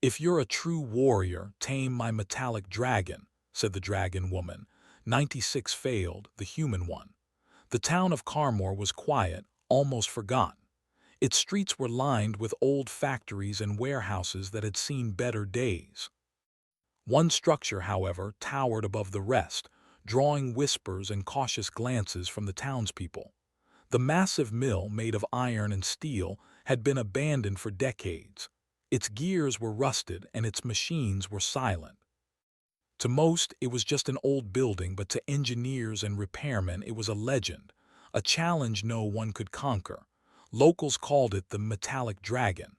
"If you're a true warrior, tame my metallic dragon," said the dragon woman. 96 failed, the human one. The town of Carmore was quiet, almost forgotten. Its streets were lined with old factories and warehouses that had seen better days. One structure, however, towered above the rest, drawing whispers and cautious glances from the townspeople. The massive mill, made of iron and steel, had been abandoned for decades. Its gears were rusted and its machines were silent. To most, it was just an old building, but to engineers and repairmen it was a legend, a challenge no one could conquer. Locals called it the metallic dragon.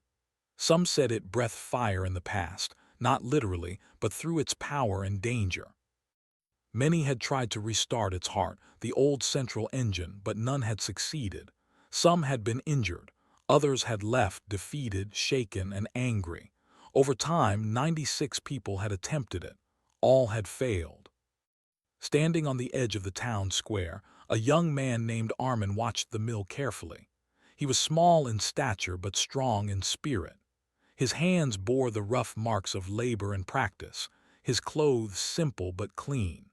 Some said it breathed fire in the past, not literally, but through its power and danger. Many had tried to restart its heart, the old central engine, but none had succeeded. Some had been injured. Others had left defeated, shaken, and angry. Over time, 96 people had attempted it. All had failed. Standing on the edge of the town square, a young man named Armin watched the mill carefully. He was small in stature but strong in spirit. His hands bore the rough marks of labor and practice, his clothes simple but clean.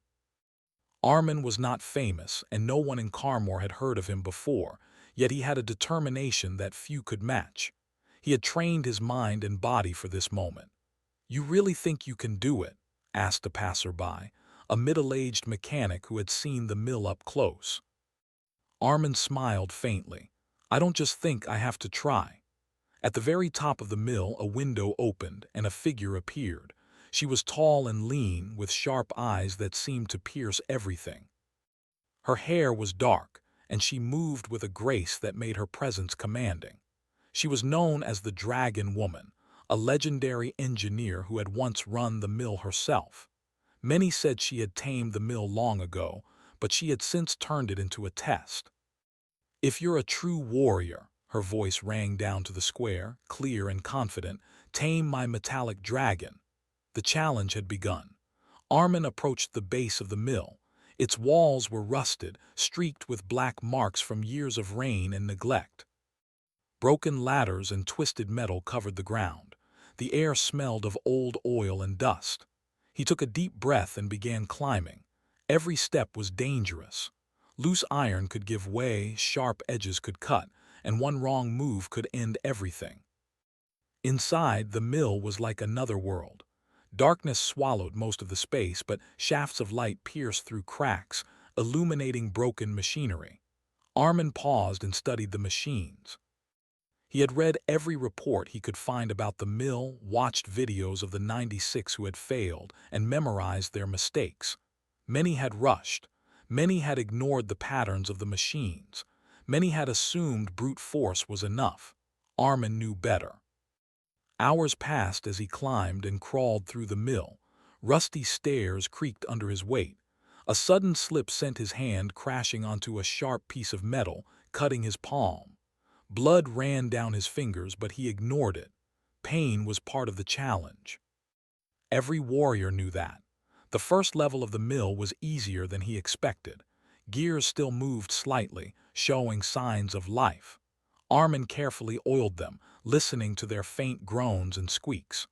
Armin was not famous, and no one in Carmore had heard of him before, yet he had a determination that few could match. He had trained his mind and body for this moment. "You really think you can do it?" asked a passerby, a middle-aged mechanic who had seen the mill up close. Armin smiled faintly. "I don't just think, I have to try." At the very top of the mill, a window opened and a figure appeared. She was tall and lean, with sharp eyes that seemed to pierce everything. Her hair was dark, and she moved with a grace that made her presence commanding. She was known as the Dragon Woman, a legendary engineer who had once run the mill herself. Many said she had tamed the mill long ago, but she had since turned it into a test. "If you're a true warrior," her voice rang down to the square, clear and confident, "tame my metallic dragon." The challenge had begun. Armin approached the base of the mill. Its walls were rusted, streaked with black marks from years of rain and neglect. Broken ladders and twisted metal covered the ground. The air smelled of old oil and dust. He took a deep breath and began climbing. Every step was dangerous. Loose iron could give way, sharp edges could cut, and one wrong move could end everything. Inside, the mill was like another world. Darkness swallowed most of the space, but shafts of light pierced through cracks, illuminating broken machinery. Armin paused and studied the machines. He had read every report he could find about the mill, watched videos of the 96 who had failed, and memorized their mistakes. Many had rushed. Many had ignored the patterns of the machines. Many had assumed brute force was enough. Armin knew better. Hours passed as he climbed and crawled through the mill. Rusty stairs creaked under his weight. A sudden slip sent his hand crashing onto a sharp piece of metal, cutting his palm. Blood ran down his fingers, but he ignored it. Pain was part of the challenge. Every warrior knew that. The first level of the mill was easier than he expected. Gears still moved slightly, showing signs of life. Armin carefully oiled them, listening to their faint groans and squeaks.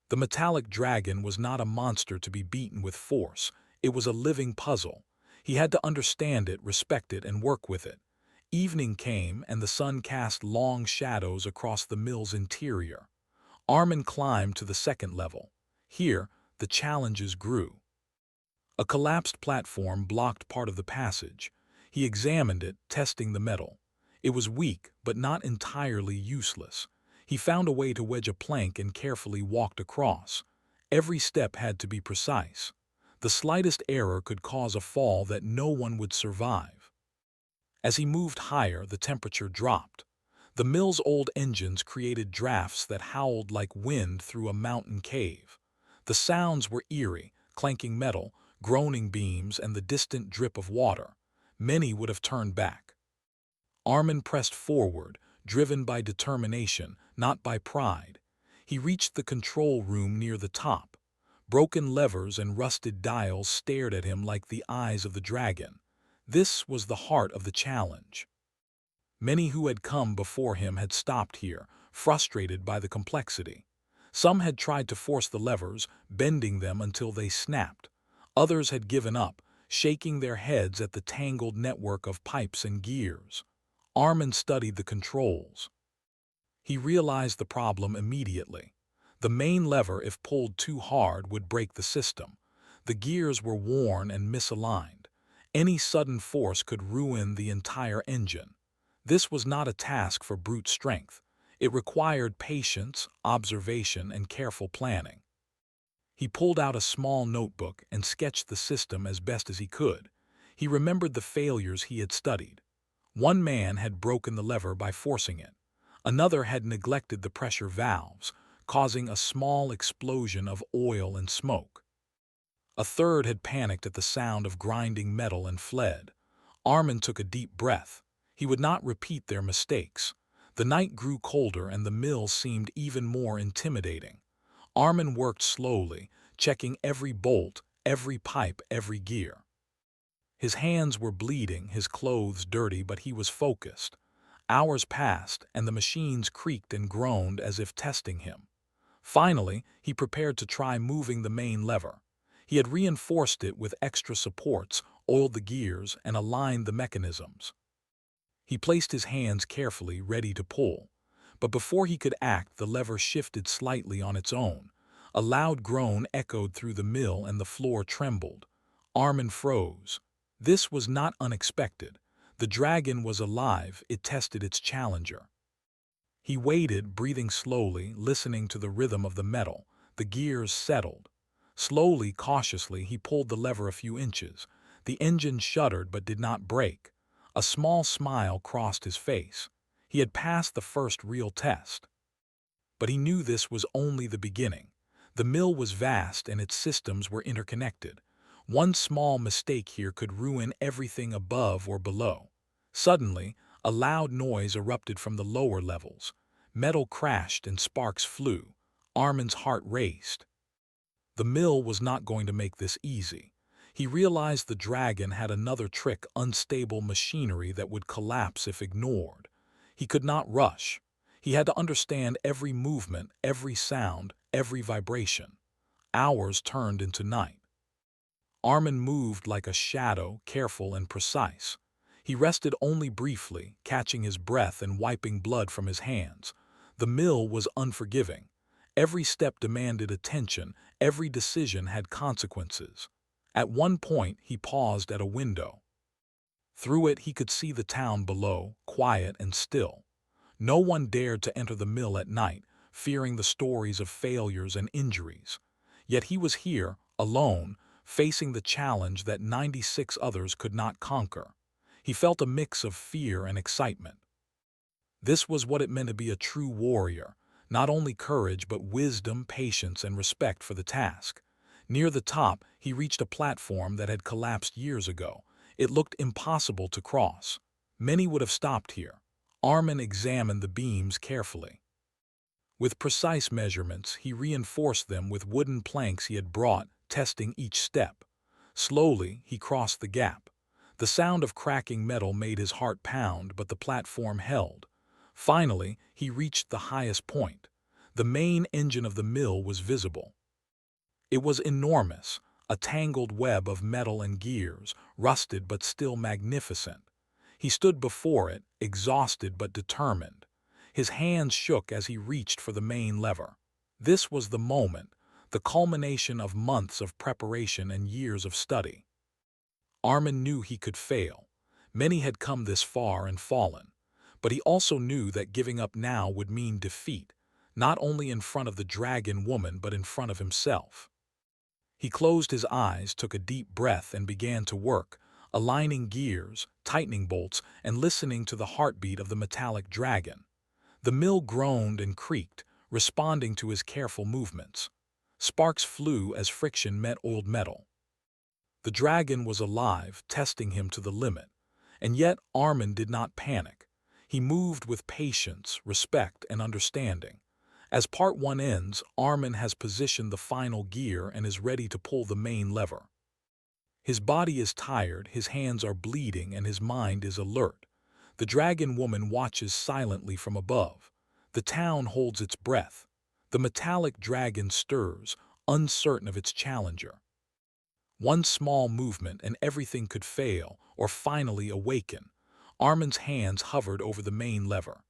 The metallic dragon was not a monster to be beaten with force. It was a living puzzle. He had to understand it, respect it, and work with it. Evening came, and the sun cast long shadows across the mill's interior. Armin climbed to the second level. Here, the challenges grew. A collapsed platform blocked part of the passage. He examined it, testing the metal. It was weak, but not entirely useless. He found a way to wedge a plank and carefully walked across. Every step had to be precise. The slightest error could cause a fall that no one would survive. As he moved higher, the temperature dropped. The mill's old engines created drafts that howled like wind through a mountain cave. The sounds were eerie, clanking metal, groaning beams, and the distant drip of water. Many would have turned back. Armin pressed forward, driven by determination, not by pride. He reached the control room near the top. Broken levers and rusted dials stared at him like the eyes of the dragon. This was the heart of the challenge. Many who had come before him had stopped here, frustrated by the complexity. Some had tried to force the levers, bending them until they snapped. Others had given up, shaking their heads at the tangled network of pipes and gears. Armin studied the controls. He realized the problem immediately. The main lever, if pulled too hard, would break the system. The gears were worn and misaligned. Any sudden force could ruin the entire engine. This was not a task for brute strength. It required patience, observation, and careful planning. He pulled out a small notebook and sketched the system as best as he could. He remembered the failures he had studied. One man had broken the lever by forcing it. Another had neglected the pressure valves, causing a small explosion of oil and smoke. A third had panicked at the sound of grinding metal and fled. Armin took a deep breath. He would not repeat their mistakes. The night grew colder and the mill seemed even more intimidating. Armin worked slowly, checking every bolt, every pipe, every gear. His hands were bleeding, his clothes dirty, but he was focused. Hours passed, and the machines creaked and groaned as if testing him. Finally, he prepared to try moving the main lever. He had reinforced it with extra supports, oiled the gears, and aligned the mechanisms. He placed his hands carefully, ready to pull. But before he could act, the lever shifted slightly on its own. A loud groan echoed through the mill and the floor trembled. Armin froze. This was not unexpected. The dragon was alive, it tested its challenger. He waited, breathing slowly, listening to the rhythm of the metal. The gears settled. Slowly, cautiously, he pulled the lever a few inches. The engine shuddered but did not break. A small smile crossed his face. He had passed the first real test. But he knew this was only the beginning. The mill was vast and its systems were interconnected. One small mistake here could ruin everything above or below. Suddenly, a loud noise erupted from the lower levels. Metal crashed and sparks flew. Armin's heart raced. The mill was not going to make this easy. He realized the dragon had another trick: unstable machinery that would collapse if ignored. He could not rush. He had to understand every movement, every sound, every vibration. Hours turned into night. Armin moved like a shadow, careful and precise. He rested only briefly, catching his breath and wiping blood from his hands. The mill was unforgiving. Every step demanded attention, every decision had consequences. At one point, he paused at a window. Through it, he could see the town below, quiet and still. No one dared to enter the mill at night, fearing the stories of failures and injuries. Yet he was here, alone, facing the challenge that 96 others could not conquer. He felt a mix of fear and excitement. This was what it meant to be a true warrior, not only courage but wisdom, patience, and respect for the task. Near the top, he reached a platform that had collapsed years ago. It looked impossible to cross. Many would have stopped here. Armin examined the beams carefully. With precise measurements, he reinforced them with wooden planks he had brought, testing each step. Slowly, he crossed the gap. The sound of cracking metal made his heart pound, but the platform held. Finally, he reached the highest point. The main engine of the mill was visible. It was enormous, a tangled web of metal and gears, rusted but still magnificent. He stood before it, exhausted but determined. His hands shook as he reached for the main lever. This was the moment, the culmination of months of preparation and years of study. Armin knew he could fail. Many had come this far and fallen. But he also knew that giving up now would mean defeat, not only in front of the dragon woman but in front of himself. He closed his eyes, took a deep breath, and began to work, aligning gears, tightening bolts, and listening to the heartbeat of the metallic dragon. The mill groaned and creaked, responding to his careful movements. Sparks flew as friction met oiled metal. The dragon was alive, testing him to the limit. And yet Armin did not panic. He moved with patience, respect, and understanding. As part 1 ends, Armin has positioned the final gear and is ready to pull the main lever. His body is tired, his hands are bleeding, and his mind is alert. The dragon woman watches silently from above. The town holds its breath. The metallic dragon stirs, uncertain of its challenger. One small movement and everything could fail or finally awaken. Armin's hands hovered over the main lever.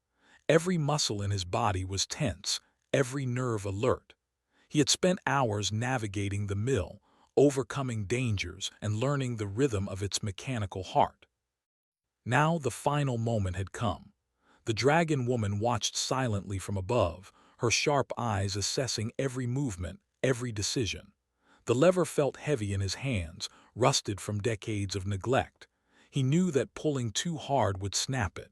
Every muscle in his body was tense, every nerve alert. He had spent hours navigating the mill, overcoming dangers and learning the rhythm of its mechanical heart. Now the final moment had come. The dragon woman watched silently from above, her sharp eyes assessing every movement, every decision. The lever felt heavy in his hands, rusted from decades of neglect. He knew that pulling too hard would snap it.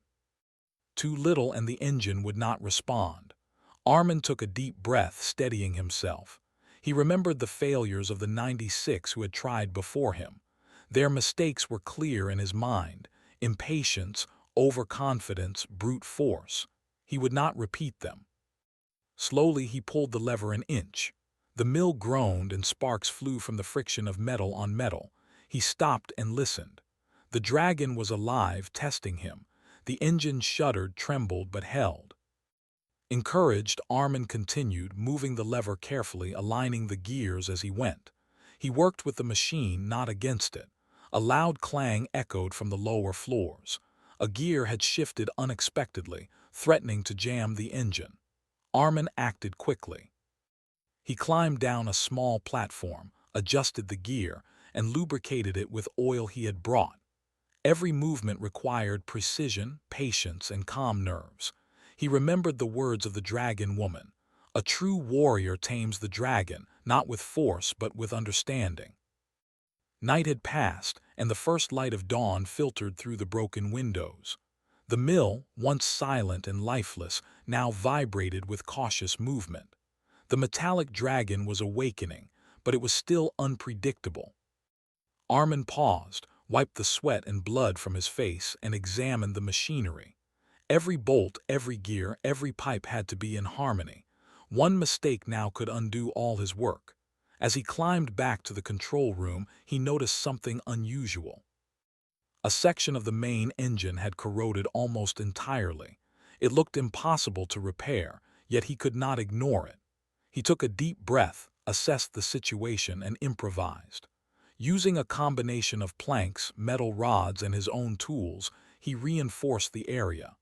Too little and the engine would not respond. Armin took a deep breath, steadying himself. He remembered the failures of the 96 who had tried before him. Their mistakes were clear in his mind: impatience, overconfidence, brute force. He would not repeat them. Slowly he pulled the lever an inch. The mill groaned and sparks flew from the friction of metal on metal. He stopped and listened. The dragon was alive, testing him. The engine shuddered, trembled, but held. Encouraged, Armin continued, moving the lever carefully, aligning the gears as he went. He worked with the machine, not against it. A loud clang echoed from the lower floors. A gear had shifted unexpectedly, threatening to jam the engine. Armin acted quickly. He climbed down a small platform, adjusted the gear, and lubricated it with oil he had brought. Every movement required precision, patience, and calm nerves. He remembered the words of the dragon woman: "A true warrior tames the dragon, not with force but with understanding." Night had passed, and the first light of dawn filtered through the broken windows. The mill, once silent and lifeless, now vibrated with cautious movement. The metallic dragon was awakening, but it was still unpredictable. Armin paused, wiped the sweat and blood from his face, and examined the machinery. Every bolt, every gear, every pipe had to be in harmony. One mistake now could undo all his work. As he climbed back to the control room, he noticed something unusual. A section of the main engine had corroded almost entirely. It looked impossible to repair, yet he could not ignore it. He took a deep breath, assessed the situation, and improvised. Using a combination of planks, metal rods, and his own tools, he reinforced the area.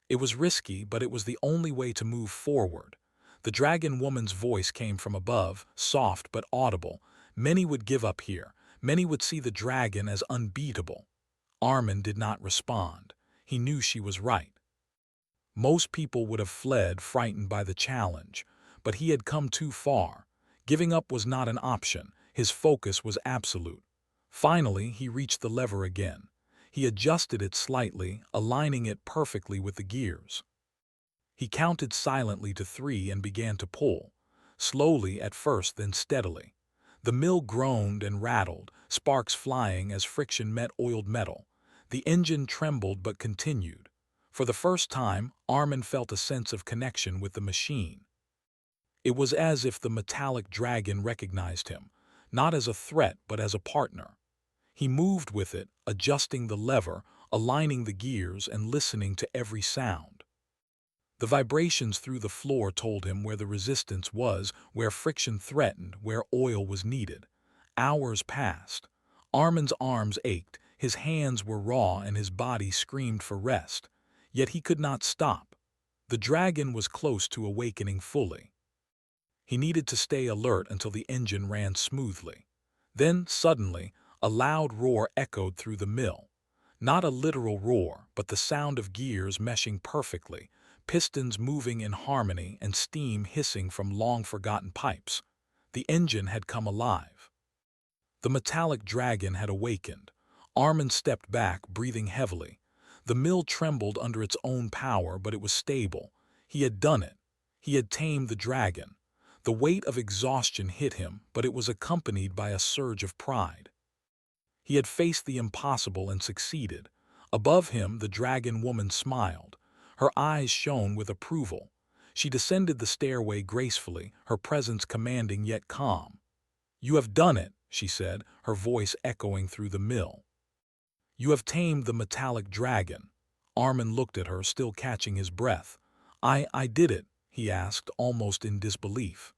It was risky, but it was the only way to move forward. The dragon woman's voice came from above, soft but audible. Many would give up here. Many would see the dragon as unbeatable. Armin did not respond. He knew she was right. Most people would have fled, frightened by the challenge, but he had come too far. Giving up was not an option. His focus was absolute. Finally, he reached the lever again. He adjusted it slightly, aligning it perfectly with the gears. He counted silently to 3 and began to pull. Slowly at first, then steadily. The mill groaned and rattled, sparks flying as friction met oiled metal. The engine trembled but continued. For the first time, Armin felt a sense of connection with the machine. It was as if the metallic dragon recognized him, not as a threat but as a partner. He moved with it, adjusting the lever, aligning the gears, and listening to every sound. The vibrations through the floor told him where the resistance was, where friction threatened, where oil was needed. Hours passed. Armin's arms ached, his hands were raw, and his body screamed for rest. Yet he could not stop. The dragon was close to awakening fully. He needed to stay alert until the engine ran smoothly. Then, suddenly, a loud roar echoed through the mill. Not a literal roar, but the sound of gears meshing perfectly, pistons moving in harmony, and steam hissing from long-forgotten pipes. The engine had come alive. The metallic dragon had awakened. Armin stepped back, breathing heavily. The mill trembled under its own power, but it was stable. He had done it. He had tamed the dragon. The weight of exhaustion hit him, but it was accompanied by a surge of pride. He had faced the impossible and succeeded. Above him, the dragon woman smiled. Her eyes shone with approval. She descended the stairway gracefully, her presence commanding yet calm. "You have done it," she said, her voice echoing through the mill. "You have tamed the metallic dragon." Armin looked at her, still catching his breath. I did it," he asked, almost in disbelief.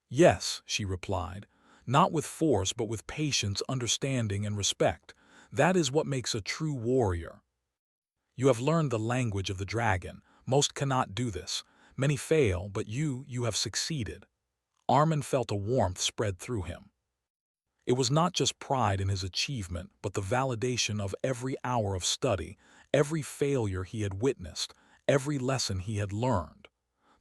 Yes, she replied. Not with force, but with patience, understanding, and respect. That is what makes a true warrior. You have learned the language of the dragon. Most cannot do this. Many fail, but you have succeeded. Armin felt a warmth spread through him. It was not just pride in his achievement, but the validation of every hour of study, every failure he had witnessed, every lesson he had learned.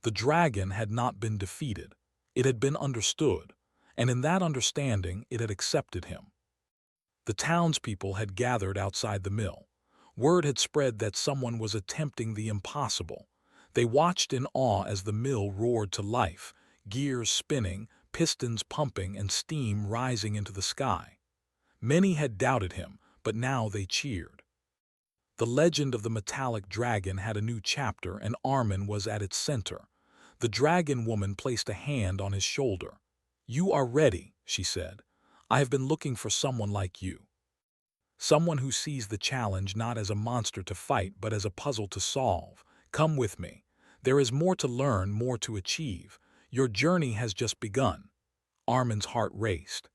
The dragon had not been defeated. It had been understood, and in that understanding it had accepted him. The townspeople had gathered outside the mill. Word had spread that someone was attempting the impossible. They watched in awe as the mill roared to life, gears spinning, pistons pumping, and steam rising into the sky. Many had doubted him, but now they cheered. The legend of the metallic dragon had a new chapter, and Armin was at its center. The dragon woman placed a hand on his shoulder. "You are ready," she said. "I have been looking for someone like you. Someone who sees the challenge not as a monster to fight, but as a puzzle to solve. Come with me. There is more to learn, more to achieve. Your journey has just begun." Armin's heart raced.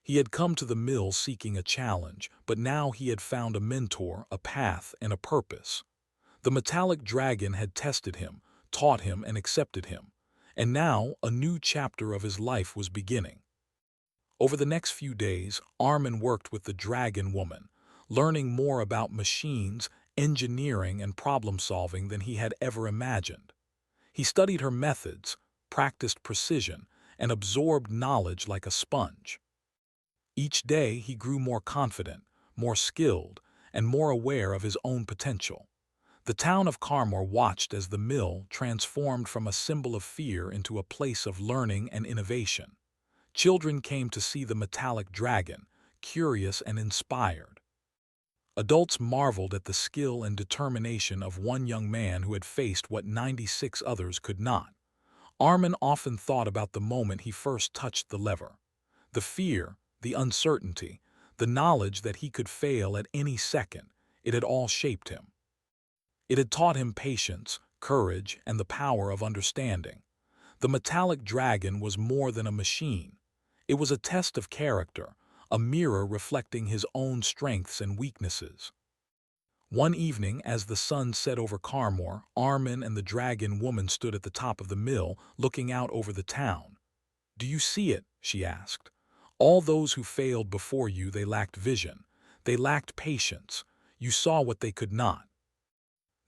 He had come to the mill seeking a challenge, but now he had found a mentor, a path, and a purpose. The metallic dragon had tested him, taught him, and accepted him. And now a new chapter of his life was beginning. Over the next few days, Armin worked with the dragon woman, learning more about machines, engineering, and problem-solving than he had ever imagined. He studied her methods, practiced precision, and absorbed knowledge like a sponge. Each day he grew more confident, more skilled, and more aware of his own potential. The town of Carmore watched as the mill transformed from a symbol of fear into a place of learning and innovation. Children came to see the metallic dragon, curious and inspired. Adults marveled at the skill and determination of one young man who had faced what 96 others could not. Armin often thought about the moment he first touched the lever. The fear, the uncertainty, the knowledge that he could fail at any second, it had all shaped him. It had taught him patience, courage, and the power of understanding. The metallic dragon was more than a machine. It was a test of character, a mirror reflecting his own strengths and weaknesses. One evening, as the sun set over Carmore, Armin and the dragon woman stood at the top of the mill, looking out over the town. "Do you see it?" she asked. "All those who failed before you, they lacked vision. They lacked patience. You saw what they could not.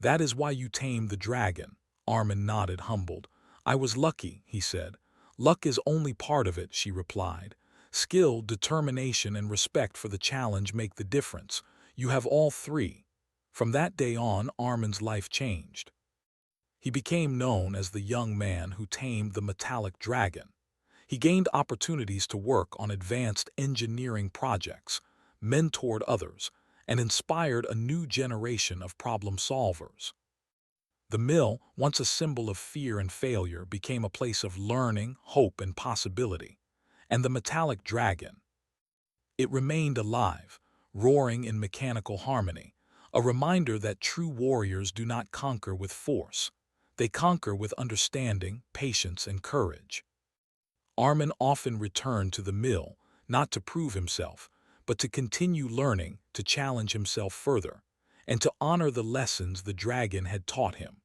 That is why you tamed the dragon." Armin nodded, humbled. "I was lucky," he said. "Luck is only part of it," she replied. "Skill, determination, and respect for the challenge make the difference. You have all three." From that day on, Armin's life changed. He became known as the young man who tamed the metallic dragon. He gained opportunities to work on advanced engineering projects, mentored others, and inspired a new generation of problem solvers. The mill, once a symbol of fear and failure, became a place of learning, hope, and possibility. And the metallic dragon, it remained alive, roaring in mechanical harmony, a reminder that true warriors do not conquer with force. They conquer with understanding, patience, and courage. Armin often returned to the mill, not to prove himself, but to continue learning, to challenge himself further, and to honor the lessons the dragon had taught him.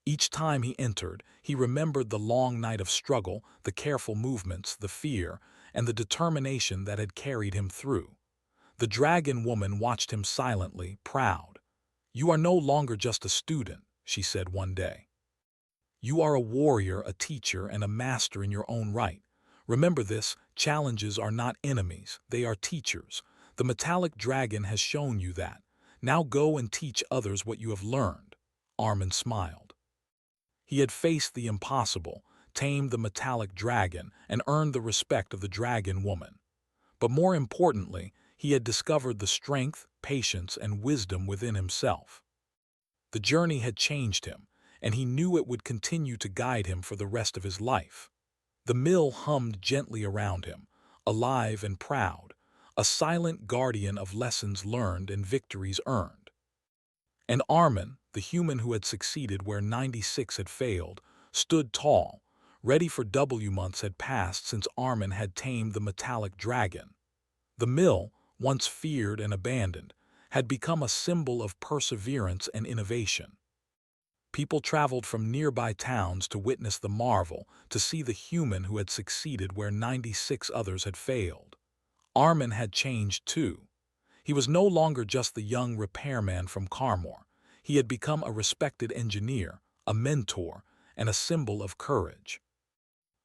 Each time he entered, he remembered the long night of struggle, the careful movements, the fear, and the determination that had carried him through. The dragon woman watched him silently, proud. "You are no longer just a student," she said one day. "You are a warrior, a teacher, and a master in your own right. Remember this, challenges are not enemies, they are teachers. The metallic dragon has shown you that. Now go and teach others what you have learned." Armin smiled. He had faced the impossible, tamed the metallic dragon, and earned the respect of the dragon woman. But more importantly, he had discovered the strength, patience, and wisdom within himself. The journey had changed him, and he knew it would continue to guide him for the rest of his life. The mill hummed gently around him, alive and proud, a silent guardian of lessons learned and victories earned. And Armin, the human who had succeeded where 96 had failed, stood tall. Ready for months had passed since Armin had tamed the metallic dragon. The mill, once feared and abandoned, had become a symbol of perseverance and innovation. People traveled from nearby towns to witness the marvel, to see the human who had succeeded where 96 others had failed. Armin had changed too. He was no longer just the young repairman from Carmore. He had become a respected engineer, a mentor, and a symbol of courage.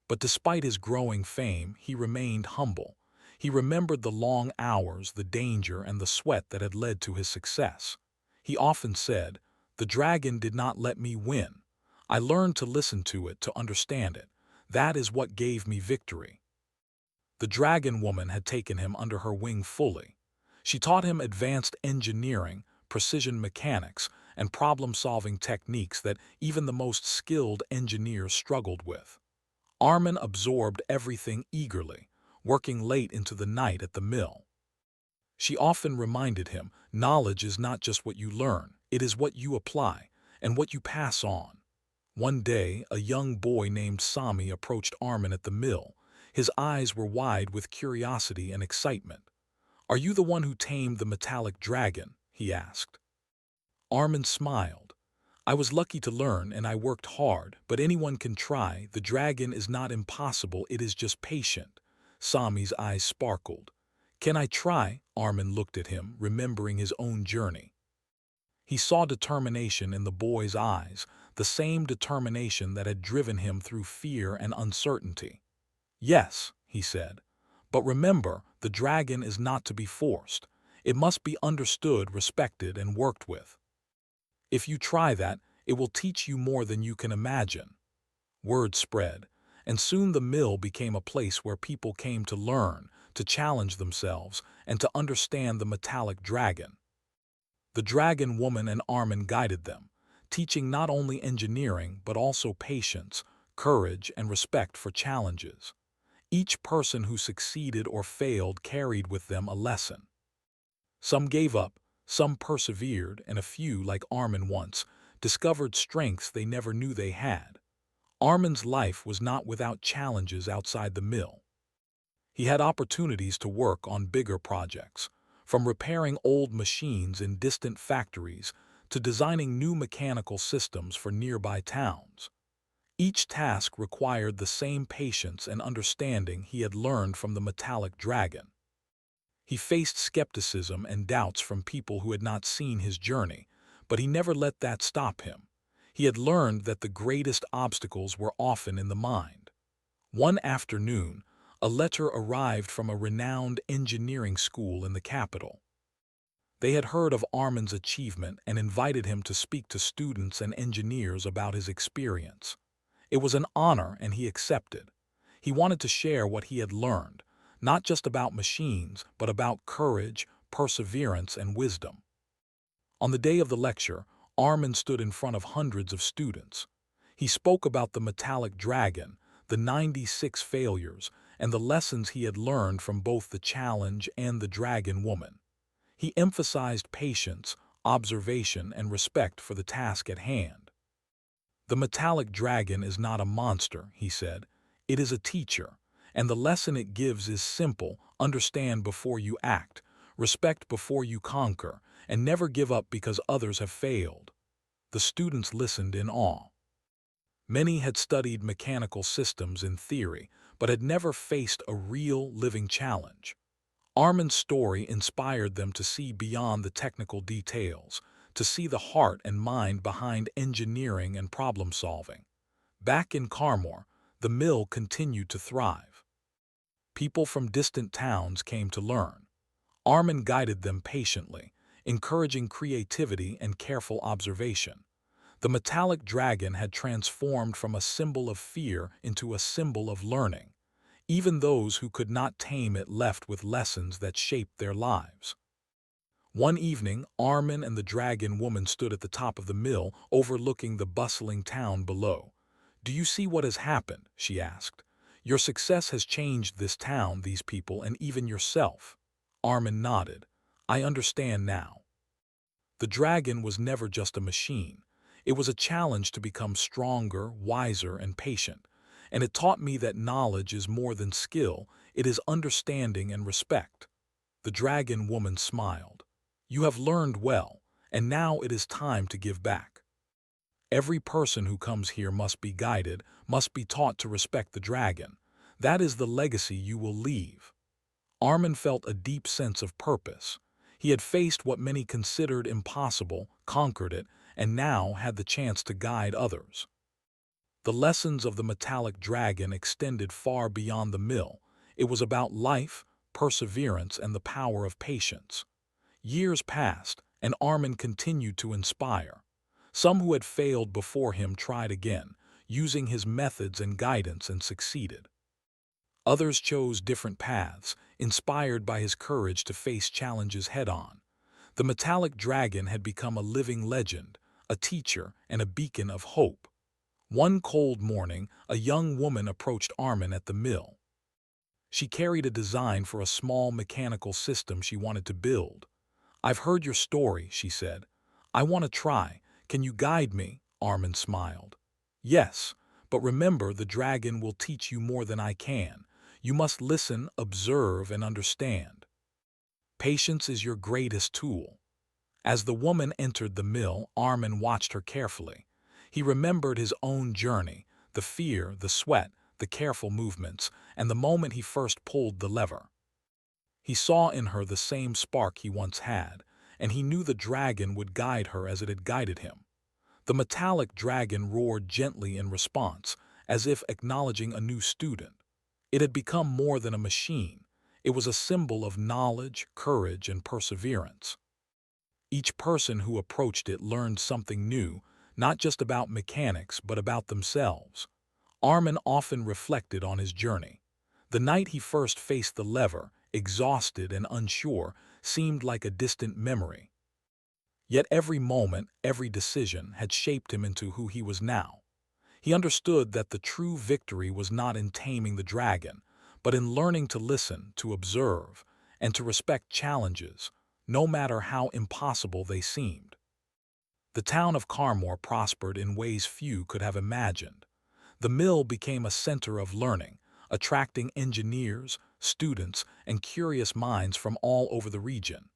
But despite his growing fame, he remained humble. He remembered the long hours, the danger, and the sweat that had led to his success. He often said, "The dragon did not let me win. I learned to listen to it, to understand it. That is what gave me victory." The dragon woman had taken him under her wing fully. She taught him advanced engineering, precision mechanics, and problem-solving techniques that even the most skilled engineers struggled with. Armin absorbed everything eagerly, working late into the night at the mill. She often reminded him, knowledge is not just what you learn, it is what you apply and what you pass on. One day, a young boy named Sami approached Armin at the mill. His eyes were wide with curiosity and excitement. "Are you the one who tamed the metallic dragon?" he asked. Armin smiled. "I was lucky to learn and I worked hard, but anyone can try. The dragon is not impossible, it is just patient." Sami's eyes sparkled. "Can I try?" Armin looked at him, remembering his own journey. He saw determination in the boy's eyes, the same determination that had driven him through fear and uncertainty. "Yes," he said, "but remember, the dragon is not to be forced. It must be understood, respected, and worked with. If you try that, it will teach you more than you can imagine." Word spread, and soon the mill became a place where people came to learn, to challenge themselves, and to understand the metallic dragon. The dragon woman and Armin guided them, teaching not only engineering but also patience, courage, and respect for challenges. Each person who succeeded or failed carried with them a lesson. Some gave up, some persevered, and a few, like Armin once, discovered strengths they never knew they had. Armin's life was not without challenges outside the mill. He had opportunities to work on bigger projects, from repairing old machines in distant factories to designing new mechanical systems for nearby towns. Each task required the same patience and understanding he had learned from the metallic dragon. He faced skepticism and doubts from people who had not seen his journey, but he never let that stop him. He had learned that the greatest obstacles were often in the mind. One afternoon, a letter arrived from a renowned engineering school in the capital. They had heard of Armin's achievement and invited him to speak to students and engineers about his experience. It was an honor, and he accepted. He wanted to share what he had learned, not just about machines, but about courage, perseverance, and wisdom. On the day of the lecture, Armin stood in front of hundreds of students. He spoke about the metallic dragon, the 96 failures, and the lessons he had learned from both the challenge and the dragon woman. He emphasized patience, observation, and respect for the task at hand. "The metallic dragon is not a monster," he said. "It is a teacher, and the lesson it gives is simple: understand before you act, respect before you conquer, and never give up because others have failed." The students listened in awe. Many had studied mechanical systems in theory, but had never faced a real, living challenge. Armin's story inspired them to see beyond the technical details, to see the heart and mind behind engineering and problem-solving. Back in Carmore, the mill continued to thrive. People from distant towns came to learn. Armin guided them patiently, encouraging creativity and careful observation. The metallic dragon had transformed from a symbol of fear into a symbol of learning. Even those who could not tame it left with lessons that shaped their lives. One evening, Armin and the dragon woman stood at the top of the mill, overlooking the bustling town below. "Do you see what has happened?" she asked. "Your success has changed this town, these people, and even yourself." Armin nodded. "I understand now." The dragon was never just a machine. It was a challenge to become stronger, wiser, and patient, and it taught me that knowledge is more than skill, it is understanding and respect. The dragon woman smiled. You have learned well, and now it is time to give back. Every person who comes here must be guided, must be taught to respect the dragon. That is the legacy you will leave. Armin felt a deep sense of purpose. He had faced what many considered impossible, conquered it, and now had the chance to guide others. The lessons of the metallic dragon extended far beyond the mill. It was about life, perseverance, and the power of patience. Years passed, and Armin continued to inspire. Some who had failed before him tried again, using his methods and guidance, and succeeded. Others chose different paths, inspired by his courage to face challenges head-on. The metallic dragon had become a living legend, a teacher, and a beacon of hope. One cold morning, a young woman approached Armin at the mill. She carried a design for a small mechanical system she wanted to build. "I've heard your story," she said. "I want to try. Can you guide me?" Armin smiled. "Yes, but remember, the dragon will teach you more than I can. You must listen, observe, and understand. Patience is your greatest tool." As the woman entered the mill, Armin watched her carefully. He remembered his own journey, the fear, the sweat, the careful movements, and the moment he first pulled the lever. He saw in her the same spark he once had, and he knew the dragon would guide her as it had guided him. The metallic dragon roared gently in response, as if acknowledging a new student. It had become more than a machine. It was a symbol of knowledge, courage, and perseverance. Each person who approached it learned something new, not just about mechanics, but about themselves. Armin often reflected on his journey. The night he first faced the lever, exhausted and unsure, seemed like a distant memory. Yet every moment, every decision had shaped him into who he was now. He understood that the true victory was not in taming the dragon, but in learning to listen, to observe, and to respect challenges, no matter how impossible they seemed. The town of Carmore prospered in ways few could have imagined. The mill became a center of learning, attracting engineers, students, and curious minds from all over the region.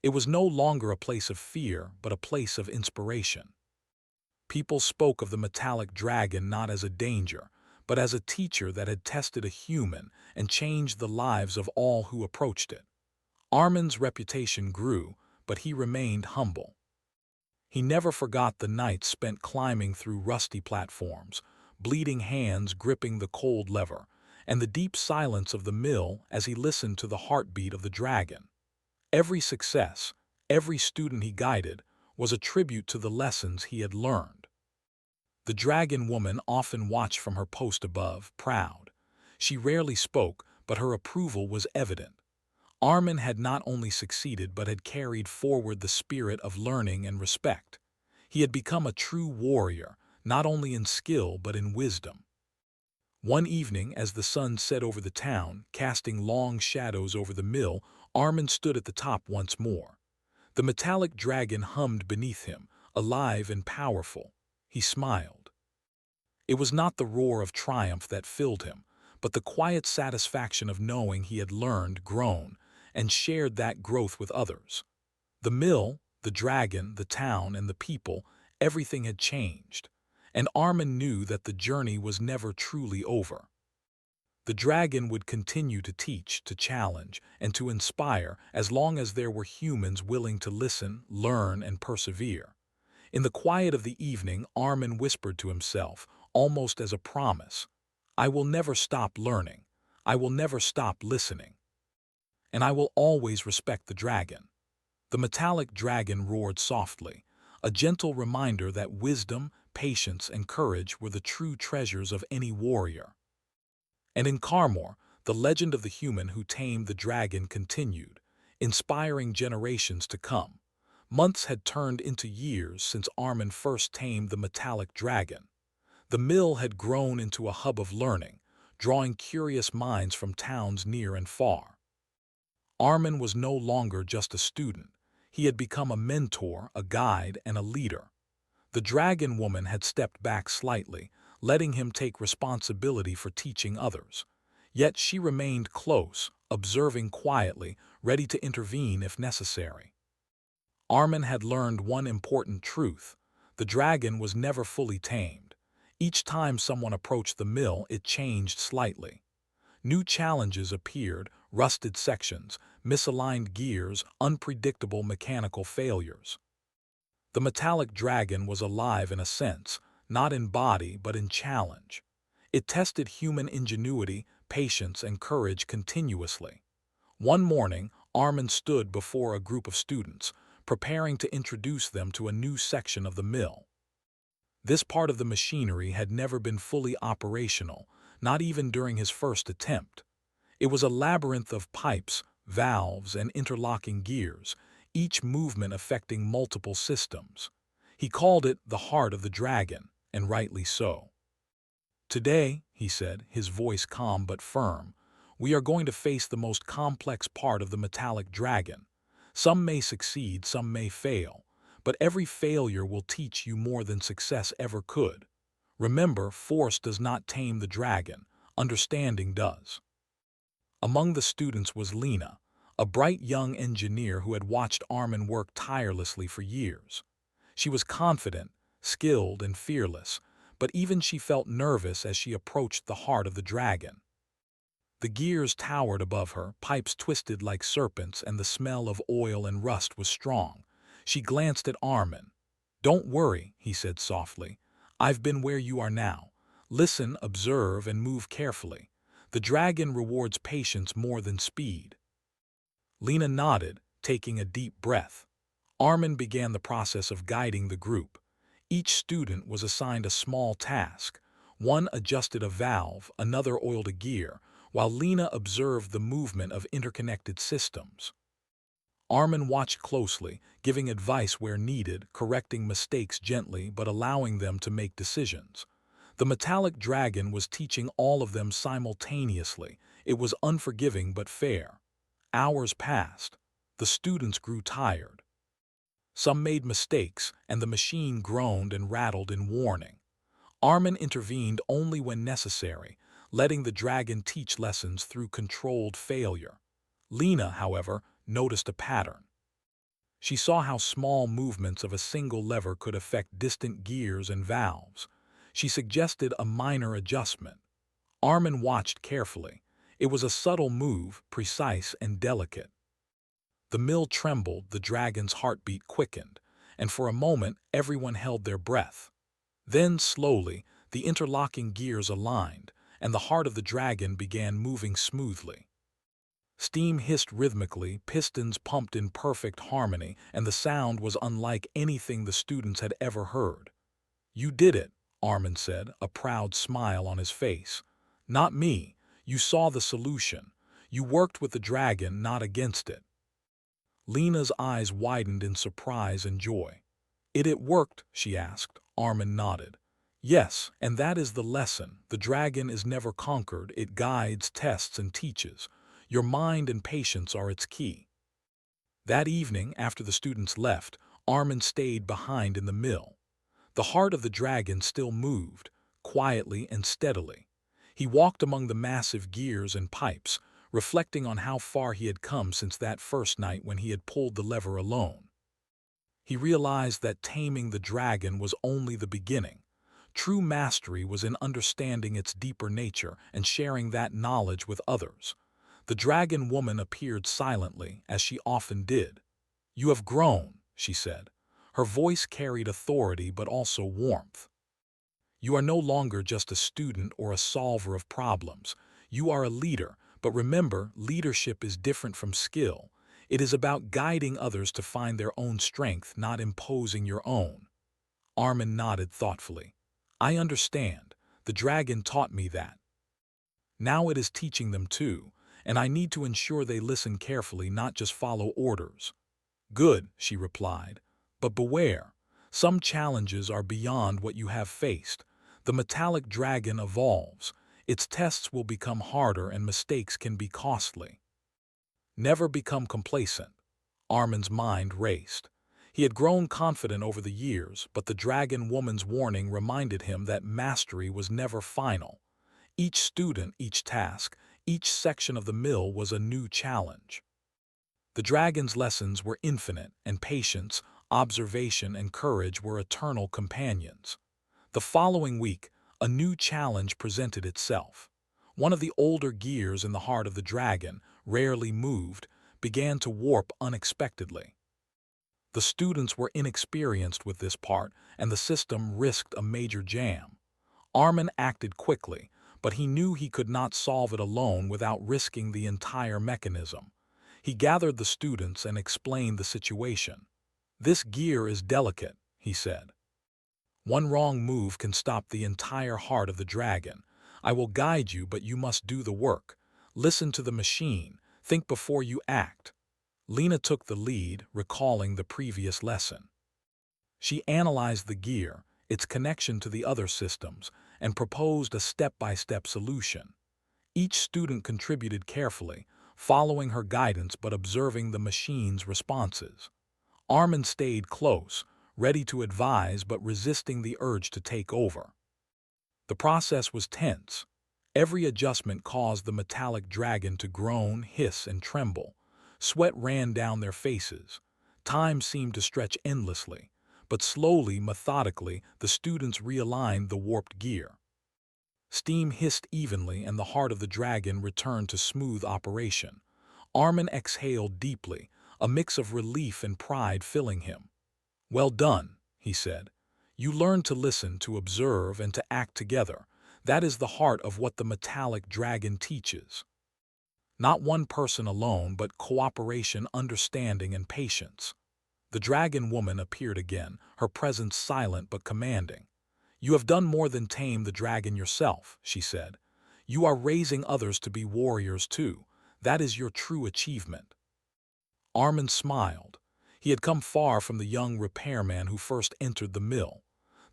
It was no longer a place of fear, but a place of inspiration. People spoke of the metallic dragon not as a danger, but as a teacher that had tested a human and changed the lives of all who approached it. Armin's reputation grew, but he remained humble. He never forgot the nights spent climbing through rusty platforms, bleeding hands gripping the cold lever, and the deep silence of the mill as he listened to the heartbeat of the dragon. Every success, every student he guided, was a tribute to the lessons he had learned. The dragon woman often watched from her post above, proud. She rarely spoke, but her approval was evident. Armin had not only succeeded but had carried forward the spirit of learning and respect. He had become a true warrior, not only in skill but in wisdom. One evening, as the sun set over the town, casting long shadows over the mill, Armin stood at the top once more. The metallic dragon hummed beneath him, alive and powerful. He smiled. It was not the roar of triumph that filled him, but the quiet satisfaction of knowing he had learned, grown, and shared that growth with others. The mill, the dragon, the town, and the people, everything had changed, and Armin knew that the journey was never truly over. The dragon would continue to teach, to challenge, and to inspire as long as there were humans willing to listen, learn, and persevere. In the quiet of the evening, Armin whispered to himself, almost as a promise, "I will never stop learning. I will never stop listening. And I will always respect the dragon." The metallic dragon roared softly, a gentle reminder that wisdom, patience, and courage were the true treasures of any warrior. And in Carmore, the legend of the human who tamed the dragon continued, inspiring generations to come. Months had turned into years since Armin first tamed the metallic dragon. The mill had grown into a hub of learning, drawing curious minds from towns near and far. Armin was no longer just a student. He had become a mentor, a guide, and a leader. The dragon woman had stepped back slightly, letting him take responsibility for teaching others. Yet she remained close, observing quietly, ready to intervene if necessary. Armin had learned one important truth. The dragon was never fully tamed. Each time someone approached the mill, it changed slightly. New challenges appeared, rusted sections, misaligned gears, unpredictable mechanical failures. The metallic dragon was alive in a sense, not in body but in challenge. It tested human ingenuity, patience, and courage continuously. One morning, Armin stood before a group of students, preparing to introduce them to a new section of the mill. This part of the machinery had never been fully operational, not even during his first attempt. It was a labyrinth of pipes, valves, and interlocking gears, each movement affecting multiple systems. He called it the heart of the dragon, and rightly so. Today, he said, his voice calm but firm, we are going to face the most complex part of the metallic dragon. Some may succeed, some may fail, but every failure will teach you more than success ever could. Remember, force does not tame the dragon, understanding does. Among the students was Lena, a bright young engineer who had watched Armin work tirelessly for years. She was confident, skilled, and fearless, but even she felt nervous as she approached the heart of the dragon. The gears towered above her, pipes twisted like serpents, and the smell of oil and rust was strong. She glanced at Armin. "Don't worry," he said softly. "I've been where you are now. Listen, observe, and move carefully. The dragon rewards patience more than speed." Lena nodded, taking a deep breath. Armin began the process of guiding the group. Each student was assigned a small task. One adjusted a valve, another oiled a gear, while Lena observed the movement of interconnected systems. Armin watched closely, giving advice where needed, correcting mistakes gently but allowing them to make decisions. The metallic dragon was teaching all of them simultaneously. It was unforgiving but fair. Hours passed. The students grew tired. Some made mistakes, and the machine groaned and rattled in warning. Armin intervened only when necessary, letting the dragon teach lessons through controlled failure. Lena, however, noticed a pattern. She saw how small movements of a single lever could affect distant gears and valves. She suggested a minor adjustment. Armin watched carefully. It was a subtle move, precise and delicate. The mill trembled, the dragon's heartbeat quickened, and for a moment everyone held their breath. Then, slowly, the interlocking gears aligned, and the heart of the dragon began moving smoothly. Steam hissed rhythmically, pistons pumped in perfect harmony, and the sound was unlike anything the students had ever heard. "You did it," Armin said, a proud smile on his face. "Not me. You saw the solution. You worked with the dragon, not against it." Lena's eyes widened in surprise and joy. It worked?" she asked. Armin nodded. "Yes, and that is the lesson. The dragon is never conquered. It guides, tests, and teaches. Your mind and patience are its key." That evening, after the students left, Armin stayed behind in the mill. The heart of the dragon still moved, quietly and steadily. He walked among the massive gears and pipes, reflecting on how far he had come since that first night when he had pulled the lever alone. He realized that taming the dragon was only the beginning. True mastery was in understanding its deeper nature and sharing that knowledge with others. The dragon woman appeared silently, as she often did. "You have grown," she said. Her voice carried authority but also warmth. "You are no longer just a student or a solver of problems. You are a leader, but remember, leadership is different from skill. It is about guiding others to find their own strength, not imposing your own." Armin nodded thoughtfully. "I understand. The dragon taught me that. Now it is teaching them too, and I need to ensure they listen carefully, not just follow orders." "Good," she replied. "But beware. Some challenges are beyond what you have faced. The metallic dragon evolves. Its tests will become harder and mistakes can be costly. Never become complacent." Armin's mind raced. He had grown confident over the years, but the dragon woman's warning reminded him that mastery was never final. Each student, each task, each section of the mill was a new challenge. The dragon's lessons were infinite, and patience, observation, and courage were eternal companions. The following week, a new challenge presented itself. One of the older gears in the heart of the dragon, rarely moved, began to warp unexpectedly. The students were inexperienced with this part, and the system risked a major jam. Armin acted quickly, but he knew he could not solve it alone without risking the entire mechanism. He gathered the students and explained the situation. "This gear is delicate," he said. "One wrong move can stop the entire heart of the dragon. I will guide you, but you must do the work. Listen to the machine. Think before you act." Lena took the lead, recalling the previous lesson. She analyzed the gear, its connection to the other systems, and proposed a step-by-step solution. Each student contributed carefully, following her guidance but observing the machine's responses. Armin stayed close, ready to advise but resisting the urge to take over. The process was tense. Every adjustment caused the metallic dragon to groan, hiss, and tremble. Sweat ran down their faces. Time seemed to stretch endlessly, but slowly, methodically, the students realigned the warped gear. Steam hissed evenly and the heart of the dragon returned to smooth operation. Armin exhaled deeply, a mix of relief and pride filling him. "Well done," he said. "You learned to listen, to observe, and to act together. That is the heart of what the metallic dragon teaches. Not one person alone, but cooperation, understanding, and patience." The dragon woman appeared again, her presence silent but commanding. "You have done more than tame the dragon yourself," she said. "You are raising others to be warriors too. That is your true achievement." Armin smiled. He had come far from the young repairman who first entered the mill.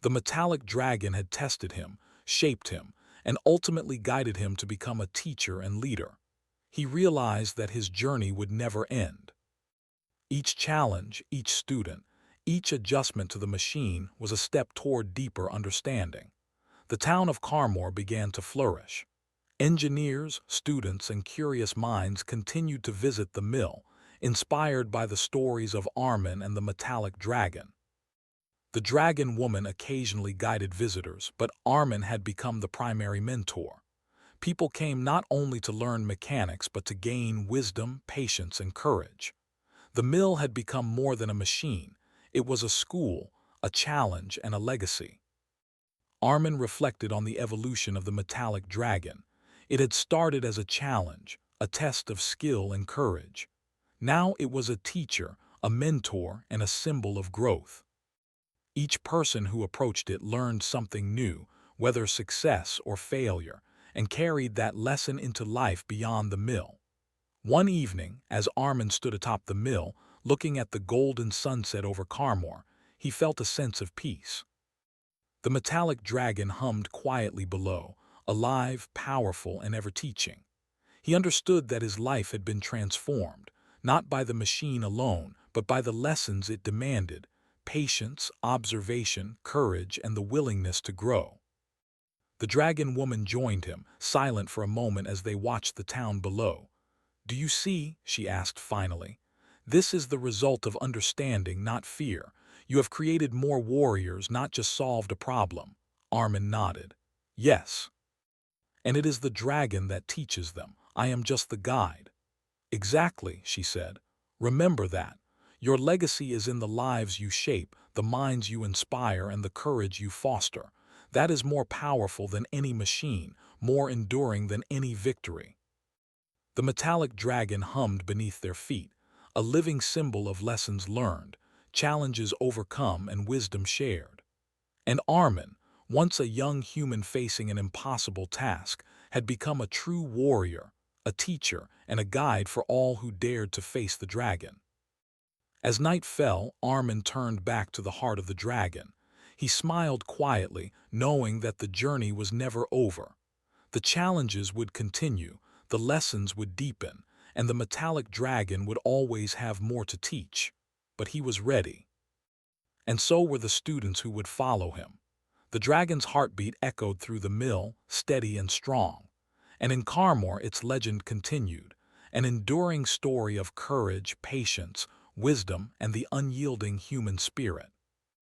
The metallic dragon had tested him, shaped him, and ultimately guided him to become a teacher and leader. He realized that his journey would never end. Each challenge, each student, each adjustment to the machine was a step toward deeper understanding. The town of Carmore began to flourish. Engineers, students, and curious minds continued to visit the mill, inspired by the stories of Armin and the metallic dragon. The dragon woman occasionally guided visitors, but Armin had become the primary mentor. People came not only to learn mechanics but to gain wisdom, patience, and courage. The mill had become more than a machine. It was a school, a challenge, and a legacy. Armin reflected on the evolution of the metallic dragon. It had started as a challenge, a test of skill and courage. Now it was a teacher, a mentor, and a symbol of growth. Each person who approached it learned something new, whether success or failure, and carried that lesson into life beyond the mill. One evening, as Armin stood atop the mill, looking at the golden sunset over Carmore, he felt a sense of peace. The metallic dragon hummed quietly below, alive, powerful, and ever-teaching. He understood that his life had been transformed, not by the machine alone, but by the lessons it demanded: patience, observation, courage, and the willingness to grow. The dragon woman joined him, silent for a moment as they watched the town below. "Do you see?" she asked finally. "This is the result of understanding, not fear. You have created more warriors, not just solved a problem." Armin nodded. "Yes. And it is the dragon that teaches them. I am just the guide." "Exactly," she said. "Remember that. Your legacy is in the lives you shape, the minds you inspire, and the courage you foster. That is more powerful than any machine, more enduring than any victory." The metallic dragon hummed beneath their feet, a living symbol of lessons learned, challenges overcome, and wisdom shared. And Armin, once a young human facing an impossible task, had become a true warrior, a teacher, and a guide for all who dared to face the dragon. As night fell, Armin turned back to the heart of the dragon. He smiled quietly, knowing that the journey was never over. The challenges would continue, the lessons would deepen, and the metallic dragon would always have more to teach. But he was ready. and so were the students who would follow him. The dragon's heartbeat echoed through the mill, steady and strong. And in Carmore its legend continued, an enduring story of courage, patience, wisdom, and the unyielding human spirit.